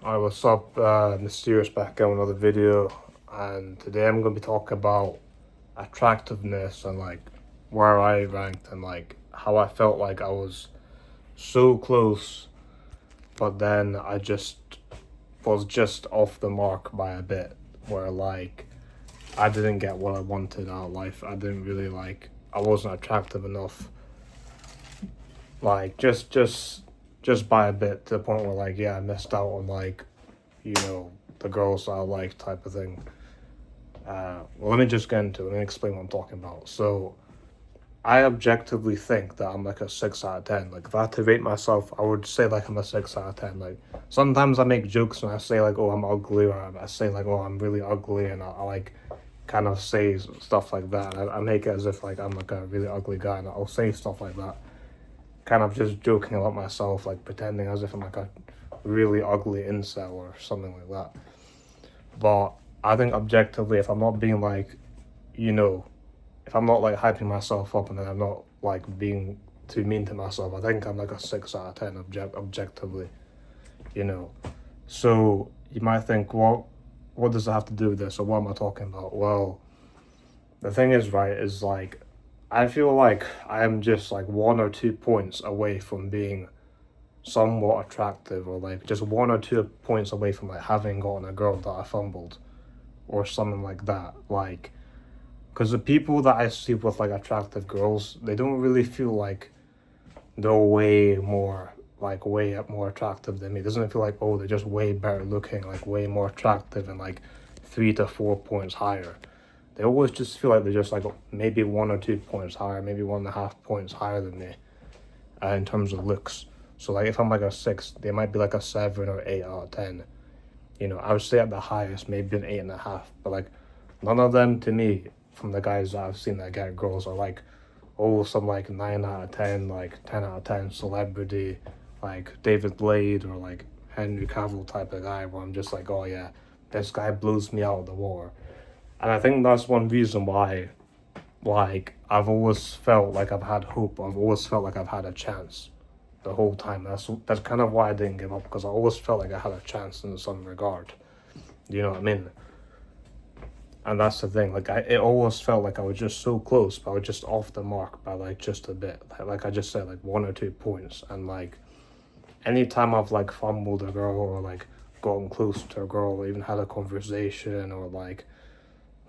Alright, what's up? Mysterious back on another video, and today I'm gonna be talking about attractiveness and like where I ranked and like how I felt like I was so close, but then I just was just off the mark by a bit. Where like I didn't get what I wanted out of life. I didn't really I wasn't attractive enough. Like just by a bit to the point where like yeah I missed out on you know, the girls I like type of thing. Well, let me just get into it. Let me explain what I'm talking about. So, I objectively think that I'm like a 6 out of 10. Like, if I had to rate myself, I would say like I'm a 6 out of 10. Like, sometimes I make jokes and I say like, oh, I'm ugly, or I say like, oh, I'm really ugly, and I like kind of say stuff like that. I make it as if like I'm like a really ugly guy, and I'll say stuff like that. Kind of just joking about myself, like pretending as if I'm like a really ugly incel or something like that. But I think objectively, if I'm not being you know, if I'm not like hyping myself up and then I'm not like being too mean to myself, I think I'm like a 6 out of 10 objectively, you know. So you might think, well, what does it have to do with this, or what am I talking about? Well, the thing is, right, is like I feel like I am just like 1 or 2 points away from being somewhat attractive, or like just 1 or 2 points away from like having gotten a girl that I fumbled or something like that. Like, because the people that I see with like attractive girls, they don't really feel like they're way more attractive than me. It doesn't feel like, oh, they're just way better looking, like way more attractive and like 3 to 4 points higher. They always just feel like they're just like maybe 1 or 2 points higher, maybe 1.5 points higher than me in terms of looks. So like if I'm like a 6, they might be like a 7 or 8 out of 10. You know, I would say at the highest maybe an 8.5. But like none of them to me, from the guys that I've seen that get girls, are like, oh, some like 9 out of 10, like 10 out of 10 celebrity, like David Blade or like Henry Cavill type of guy, where I'm just like, oh yeah, this guy blows me out of the water. And I think that's one reason why, like, I've always felt like I've had hope. I've always felt like I've had a chance the whole time. That's kind of why I didn't give up, because I always felt like I had a chance in some regard. You know what I mean? And that's the thing. Like it always felt like I was just so close, but I was just off the mark by like just a bit. Like I just said, like 1 or 2 points. And like anytime I've like fumbled a girl or like gotten close to a girl, or even had a conversation, or like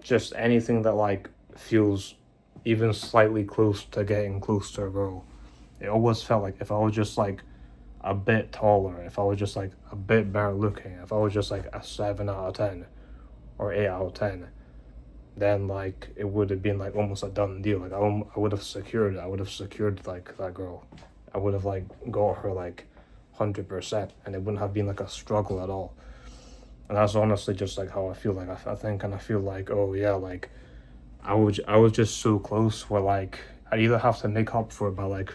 just anything that like feels even slightly close to getting close to a girl, it always felt like if I was just like a bit taller, if I was just like a bit better looking, if I was just like a 7 out of 10 or 8 out of 10, then like it would have been like almost a done deal. Like I would have secured it. I would have secured like that girl. I would have like got her like 100%, and it wouldn't have been like a struggle at all. And that's honestly just like how I feel. Like I think, and I feel like, oh yeah, like I was just so close. Where like I either have to make up for it by like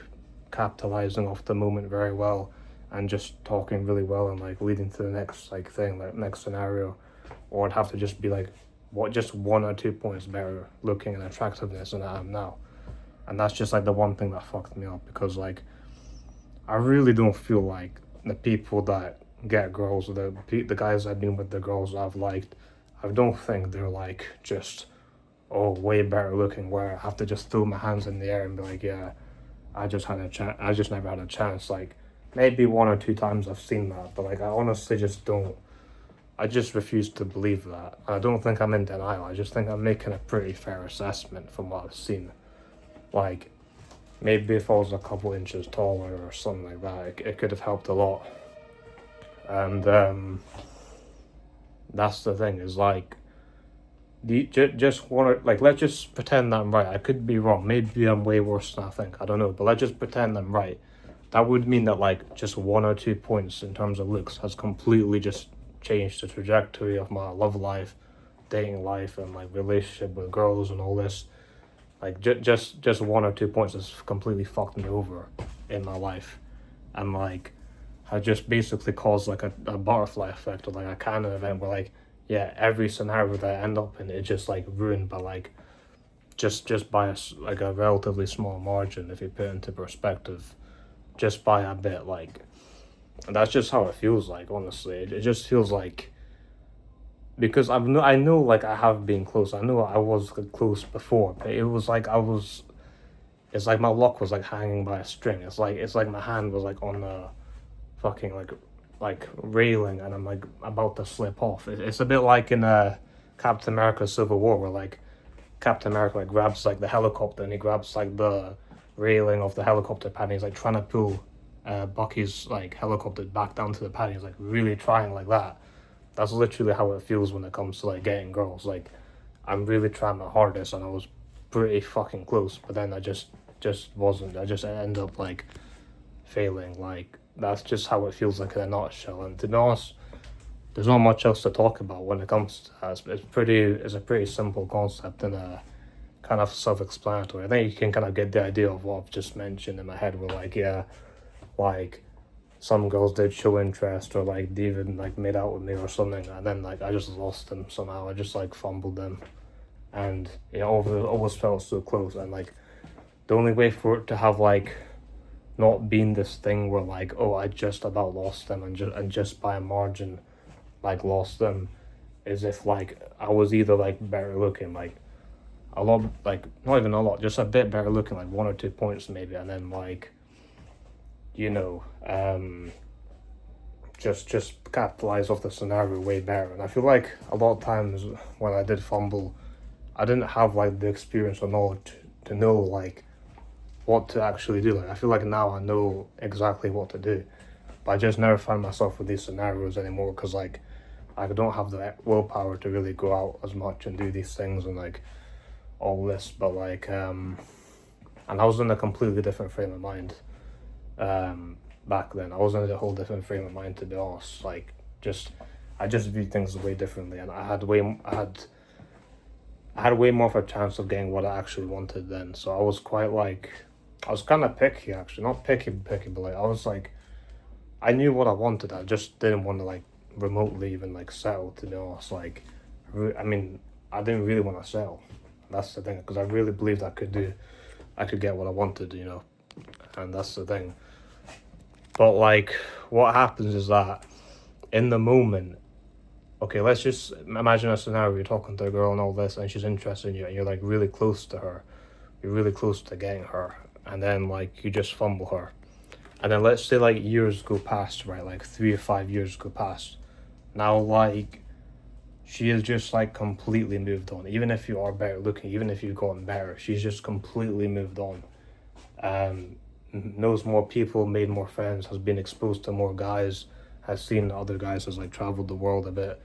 capitalizing off the moment very well and just talking really well and like leading to the next like thing, like next scenario, or I'd have to just be like what just 1 or 2 points better looking and attractiveness than I am now. And that's just like the one thing that fucked me up, because like I really don't feel like the people that get girls, the guys I've been with, the girls I've liked, I don't think they're like just oh way better looking, where I have to just throw my hands in the air and be like, yeah, I just had a chance. I just never had a chance. Like maybe 1 or 2 times I've seen that, but like I honestly just don't. I just refuse to believe that. I don't think I'm in denial. I just think I'm making a pretty fair assessment from what I've seen. Like maybe if I was a couple inches taller or something like that, it could have helped a lot. And that's the thing, is like just want to like let's just pretend that I'm right. I could be wrong. Maybe I'm way worse than I think. I don't know. But let's just pretend I'm right. That would mean that like just 1 or 2 points in terms of looks has completely just changed the trajectory of my love life, dating life, and like relationship with girls and all this. Like just 1 or 2 points has completely fucked me over in my life, and like I just basically caused like a butterfly effect, or like a kind of event where like yeah, every scenario that I end up in, it just like ruined by like just by like a relatively small margin, if you put it into perspective, just by a bit. Like And that's just how it feels like, honestly. It just feels like, because I know like I have been close. I know I was close before, but it was like it's like my luck was like hanging by a string. It's like my hand was like on the fucking like railing, and I'm like about to slip off. It's a bit like in Captain America Civil War, where like Captain America like grabs like the helicopter, and he grabs like the railing of the helicopter pad, and he's like trying to pull Bucky's like helicopter back down to the pad. He's like really trying like that. That's literally how it feels when it comes to like getting girls. Like, I'm really trying my hardest, and I was pretty fucking close, but then I just wasn't. I just ended up like failing. Like, that's just how it feels like in a nutshell. And to be honest, there's not much else to talk about when it comes to that. It's a pretty simple concept, and kind of self-explanatory. I think you can kind of get the idea of what I've just mentioned in my head. Where like, yeah, like some girls did show interest, or like they even like made out with me or something, and then like I just lost them somehow. I just like fumbled them, and it always felt so close. And like the only way for it to have like not been this thing where like, oh, I just about lost them, and just by a margin like lost them, is if like I was either like better looking, like a lot, like not even a lot, just a bit better looking, like 1 or 2 points maybe, and then like, you know, just capitalize off the scenario way better. And I feel like a lot of times when I did fumble, I didn't have like the experience or knowledge to know like what to actually do. Like, I feel like now I know exactly what to do, but I just never find myself with these scenarios anymore, because like I don't have the willpower to really go out as much and do these things and like all this. But like and I was in a completely different frame of mind back then. I was in a whole different frame of mind, to be honest. Like, I just viewed things way differently, and I had way more of a chance of getting what I actually wanted then. So I was quite like, I was kind of picky, actually. Not picky, but like, I was like, I knew what I wanted. I just didn't want to like remotely even like settle, to be honest. Like, I mean, I didn't really want to settle. That's the thing, because I really believed I could get what I wanted, you know. And that's the thing. But like, what happens is that in the moment, okay, let's just imagine a scenario: you're talking to a girl and all this, and she's interested in you, and you're like really close to her. You're really close to getting her, and then like you just fumble her. And then let's say like years go past, right? Like 3 or 5 years go past. Now like she is just like completely moved on. Even if you are better looking, even if you've gotten better, she's just completely moved on. Knows more people, made more friends, has been exposed to more guys, has seen other guys, has like traveled the world a bit,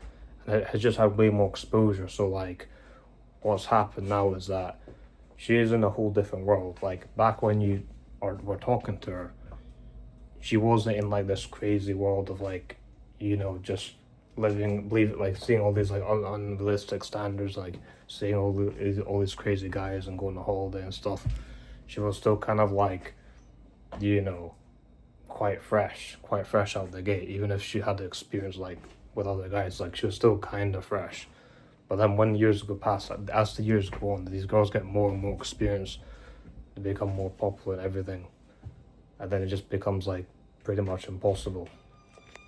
and has just had way more exposure. So like what's happened now is that she is in a whole different world. Like back when you were talking to her, she wasn't in like this crazy world of like, you know, just like seeing all these like unrealistic standards, like seeing all these crazy guys and going to holiday and stuff. She was still kind of like, you know, quite fresh out the gate. Even if she had the experience like with other guys, like she was still kind of fresh. But then when years go past, as the years go on, these girls get more and more experience, they become more popular and everything, and then it just becomes like pretty much impossible.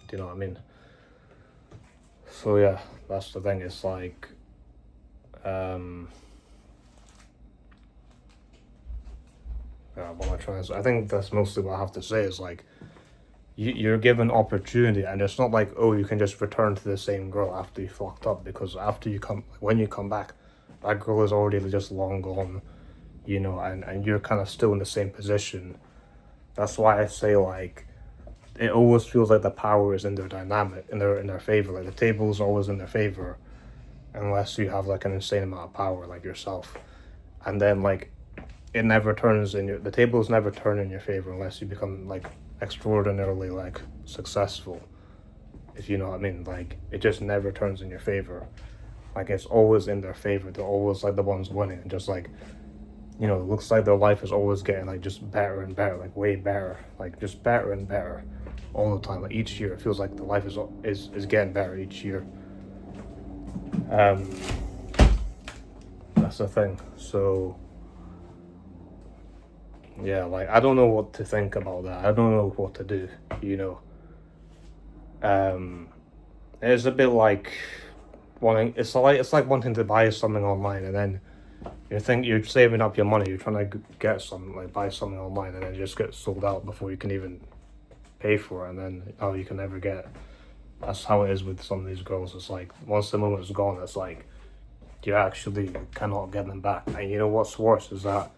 Do you know what I mean? So yeah, that's the thing. It's like, what am I trying to say? I think that's mostly what I have to say. Is like, you're given opportunity, and it's not like, oh, you can just return to the same girl after you fucked up, because when you come back, that girl is already just long gone, you know, and you're kind of still in the same position. That's why I say like, it always feels like the power is in their dynamic, in their favor. Like the table is always in their favor, unless you have like an insane amount of power like yourself, and then like the tables never turn in your favor unless you become like extraordinarily like successful, if you know what I mean. Like it just never turns in your favor. Like it's always in their favor. They're always like the ones winning, and just like, you know, it looks like their life is always getting like just better and better, like way better, like just better and better all the time. Like each year it feels like the life is getting better each year. That's the thing. So yeah, like I don't know what to think about that. I don't know what to do, you know. Um, it's a bit like wanting. It's like wanting to buy something online, and then you think you're saving up your money. You're trying to get something, like buy something online, and then it just gets sold out before you can even pay for it, and then you can never get it. That's how it is with some of these girls. It's like once the moment's gone, it's like you actually cannot get them back. And you know what's worse is that,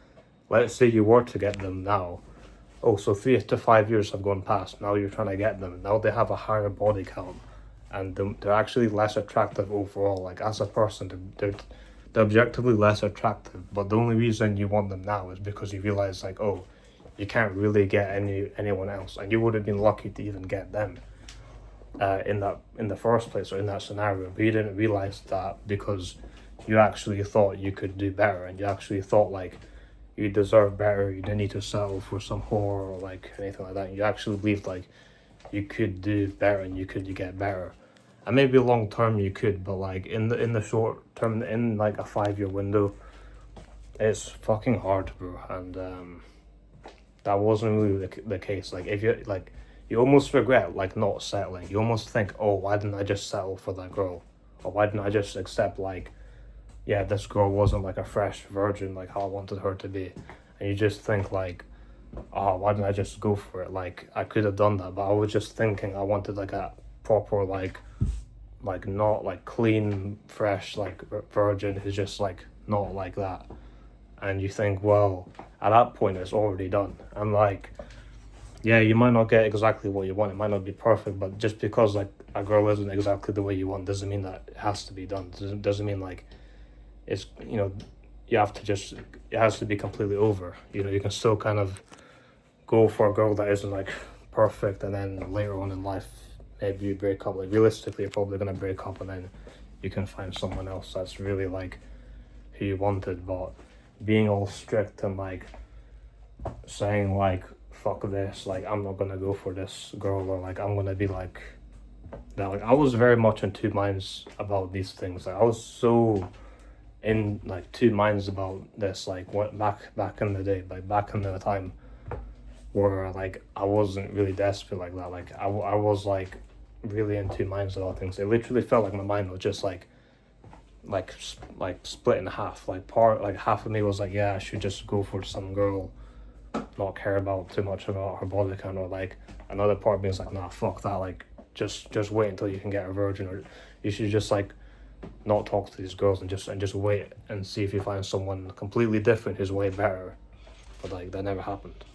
let's say you were to get them now. Oh, so 3 to 5 years have gone past. Now you're trying to get them. Now they have a higher body count, and they're actually less attractive overall. Like as a person, they're objectively less attractive. But the only reason you want them now is because you realize like, oh, you can't really get anyone else, and you would have been lucky to even get them. In the first place, or in that scenario, but you didn't realize that because you actually thought you could do better, and you actually thought like you deserve better. You didn't need to settle for some whore or like anything like that. You actually believed like you could do better and you could get better, and maybe long term you could, but like in the short term, in like a 5 year window, it's fucking hard, bro. And that wasn't really the case. Like if you like, you almost regret like not settling. You almost think, oh, why didn't I just settle for that girl, or why didn't I just accept like, yeah, this girl wasn't like a fresh virgin like how I wanted her to be, and you just think like, oh, why didn't I just go for it? Like I could have done that, but I was just thinking I wanted like a proper like not like clean, fresh like virgin who's just like not like that. And you think, well, at that point it's already done. And like, yeah, you might not get exactly what you want. It might not be perfect, but just because like a girl isn't exactly the way you want doesn't mean that it has to be done. Doesn't mean like it's, you have to just, it has to be completely over. You can still kind of go for a girl that isn't like perfect, and then later on in life maybe you break up. Like realistically you're probably gonna break up, and then you can find someone else that's really like who you wanted. But being all strict and like saying like, fuck this, like I'm not gonna go for this girl, or like I'm gonna be like that. Like I was very much in two minds about these things. Like I was so in like two minds about this, like what back in the day, like back in the time where like I wasn't really desperate like that. Like I was like really in two minds about things. It literally felt like my mind was just like split in half. Like half of me was like, yeah, I should just go for some girl, not care about too much about her body count, or like another part of me is like, nah, fuck that, like just wait until you can get a virgin, or you should just like not talk to these girls and just wait and see if you find someone completely different who's way better. But like that never happened.